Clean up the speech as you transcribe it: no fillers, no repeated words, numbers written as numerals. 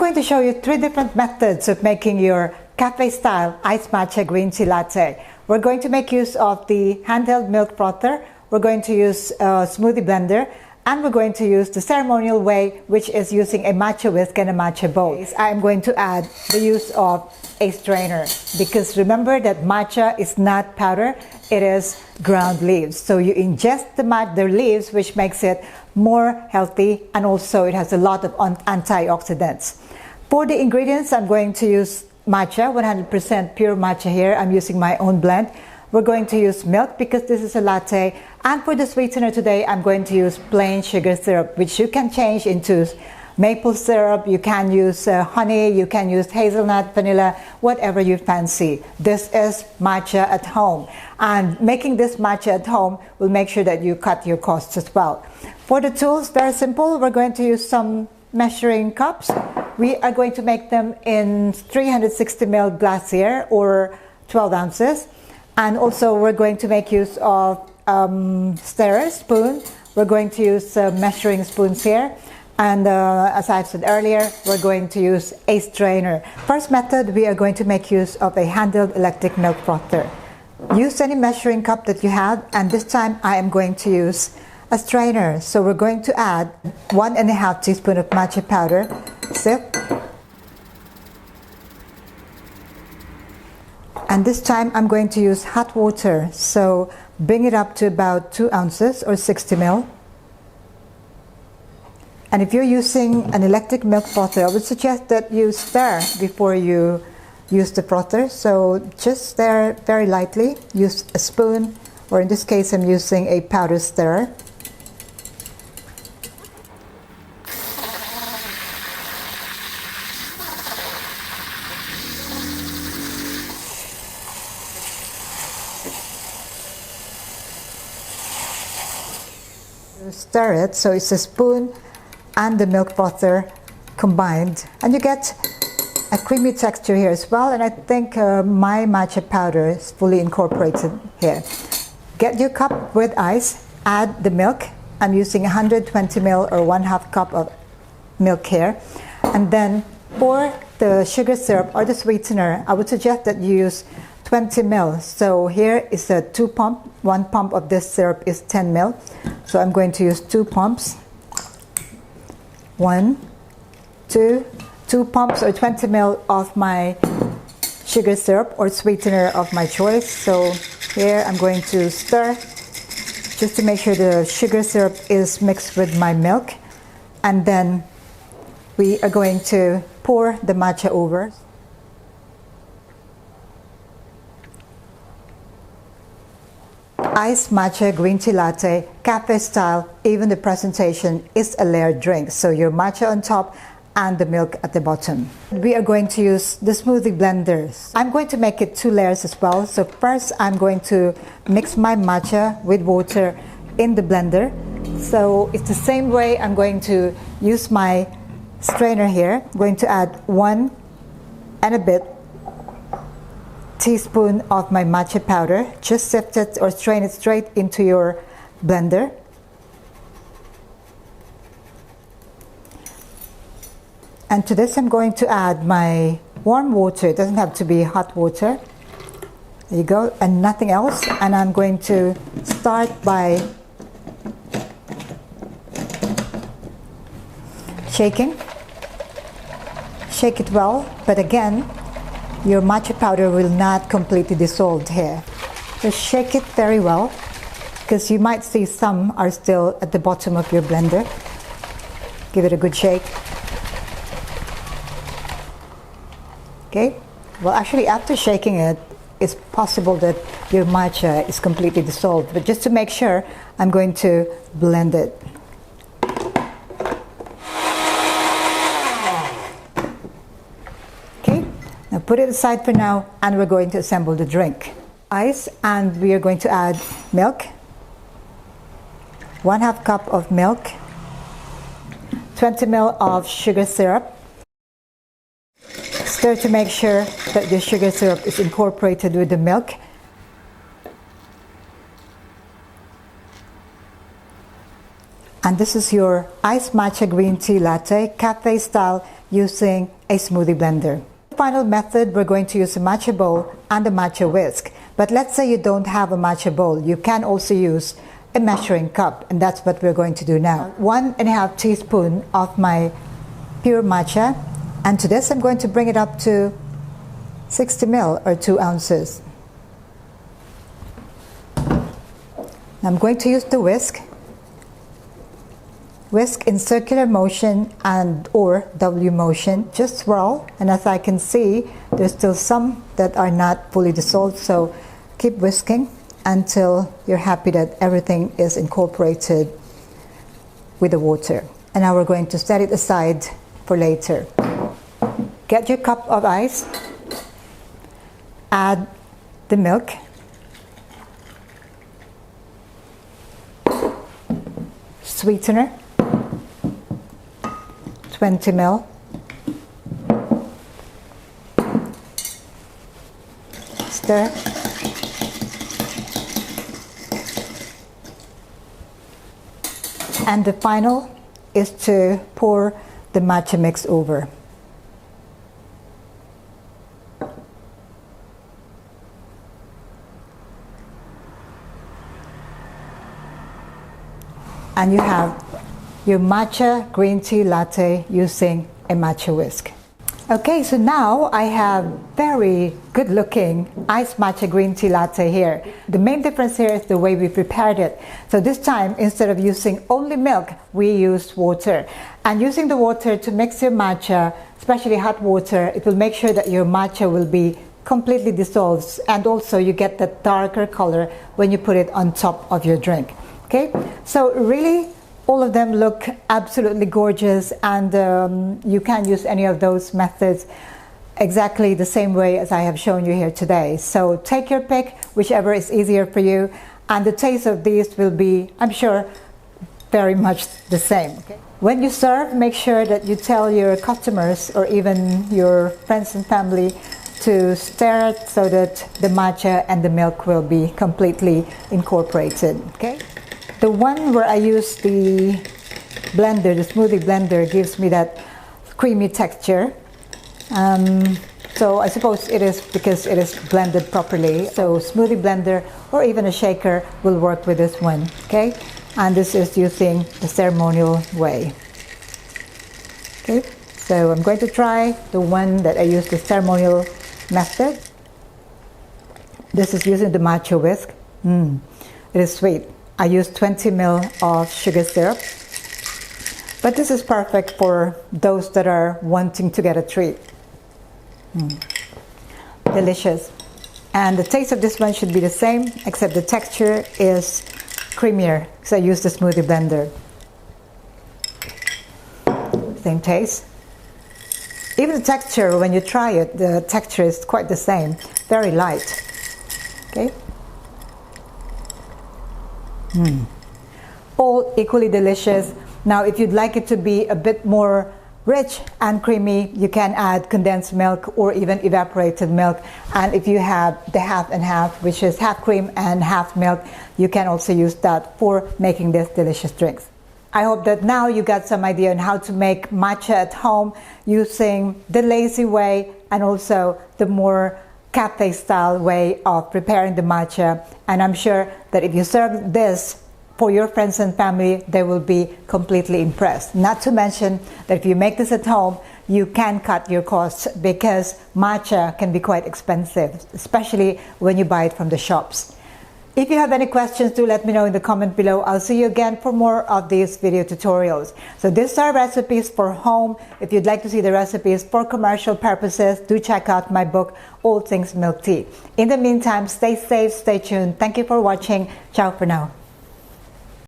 going to show you 3 different methods of making your cafe-style iced matcha green tea latte. We're going to make use of the handheld milk frother, we're going to use a smoothie blender, and we're going to use the ceremonial way, which is using a matcha whisk and a matcha bowl. I'm going to add the use of a strainer, because remember that matcha is not powder, it is ground leaves. So you ingest the leaves, which makes it more healthy, and also it has a lot of antioxidants. For the ingredients, I'm going to use matcha, 100% pure matcha here. I'm using my own blend. We're going to use milk because this is a latte. And for the sweetener today, I'm going to use plain sugar syrup, which you can change into maple syrup, you can use honey, you can use hazelnut, vanilla, whatever you fancy. This is matcha at home. And making this matcha at home will make sure that you cut your costs as well. For the tools, very simple. We're going to use some measuring cups. We are going to make them in 360 ml glass here, or 12 ounces. And also we're going to make use of stirrer spoon. We're going to use measuring spoons here. And as I've said earlier, we're going to use a strainer. First method, we are going to make use of a handheld electric milk frother. Use any measuring cup that you have, and this time I am going to use a strainer. So we're going to add 1.5 teaspoon of matcha powder, sip. And this time I'm going to use hot water. So bring it up to about 2 ounces or 60 ml. And if you're using an electric milk frother, I would suggest that you stir before you use the frother. So just stir very lightly. Use a spoon, or in this case I'm using a powder stirrer. Stir it, so it's a spoon and the milk frother combined, and you get a creamy texture here as well. And I think my matcha powder is fully incorporated here. Get your cup with ice, add the milk. I'm using 120 ml or 1/2 cup of milk here, and then for the sugar syrup or the sweetener, I would suggest that you use 20 ml. So here is a 2 pump. 1 pump of this syrup is 10 ml. So I'm going to use 2 pumps. 1, 2 pumps or 20 ml of my sugar syrup or sweetener of my choice. So here I'm going to stir just to make sure the sugar syrup is mixed with my milk. And then we are going to pour the matcha over. Iced matcha green tea latte, cafe style. Even the presentation is a layered drink. So your matcha on top and the milk at the bottom. We are going to use the smoothie blenders. I'm going to make it 2 layers as well. So first I'm going to mix my matcha with water in the blender. So it's the same way I'm going to use my strainer here. I'm going to add 1 and a bit teaspoon of my matcha powder. Just sift it or strain it straight into your blender. And to this I'm going to add my warm water. It doesn't have to be hot water. There you go, and nothing else. And I'm going to start by shaking. Shake it well, but again, your matcha powder will not completely dissolve here. Just shake it very well, because you might see some are still at the bottom of your blender. Give it a good shake. Okay, well actually after shaking it, it's possible that your matcha is completely dissolved, but just to make sure, I'm going to blend it. Now put it aside for now, and we're going to assemble the drink. Ice, and we are going to add milk. 1/2 cup of milk. 20 ml of sugar syrup. Stir to make sure that the sugar syrup is incorporated with the milk. And this is your iced matcha green tea latte, cafe style, using a smoothie blender. Final method, we're going to use a matcha bowl and a matcha whisk. But let's say you don't have a matcha bowl, you can also use a measuring cup, and that's what we're going to do now. 1.5 teaspoon of my pure matcha, and to this I'm going to bring it up to 60 ml or 2 ounces. Now I'm going to use the whisk. Whisk in circular motion and or W motion. Just swirl, and as I can see, there's still some that are not fully dissolved, so keep whisking until you're happy that everything is incorporated with the water. And now we're going to set it aside for later. Get your cup of ice, add the milk, sweetener, 20 ml, stir, and the final is to pour the matcha mix over. And you have your matcha green tea latte using a matcha whisk. Okay, so now I have very good looking iced matcha green tea latte here. The main difference here is the way we prepared it. So this time, instead of using only milk, we used water. And using the water to mix your matcha, especially hot water, it will make sure that your matcha will be completely dissolved, and also you get that darker color when you put it on top of your drink. Okay, so really all of them look absolutely gorgeous, and you can use any of those methods exactly the same way as I have shown you here today. So take your pick, whichever is easier for you, and the taste of these will be, I'm sure, very much the same. Okay? When you serve, make sure that you tell your customers or even your friends and family to stir it so that the matcha and the milk will be completely incorporated. Okay? The one where I use the blender, the smoothie blender, gives me that creamy texture. So I suppose it is because it is blended properly. So smoothie blender or even a shaker will work with this one. Okay, and this is using the ceremonial way. Okay, so I'm going to try the one that I use the ceremonial method. This is using the matcha whisk. It is sweet. I use 20 ml of sugar syrup, but this is perfect for those that are wanting to get a treat. Delicious. And the taste of this one should be the same, except the texture is creamier, because I use the smoothie blender. Same taste. Even the texture, when you try it, the texture is quite the same, very light. Okay. All equally delicious. Now if you'd like it to be a bit more rich and creamy, you can add condensed milk or even evaporated milk. And if you have the half and half, which is half cream and half milk, you can also use that for making these delicious drinks. I hope that now you got some idea on how to make matcha at home using the lazy way and also the more cafe style way of preparing the matcha. And I'm sure that if you serve this for your friends and family, they will be completely impressed. Not to mention that if you make this at home, you can cut your costs, because matcha can be quite expensive, especially when you buy it from the shops. If you have any questions, do let me know in the comment below. I'll see you again for more of these video tutorials. So these are recipes for home. If you'd like to see the recipes for commercial purposes, do check out my book, All Things Milk Tea. In the meantime, stay safe, stay tuned. Thank you for watching. Ciao for now.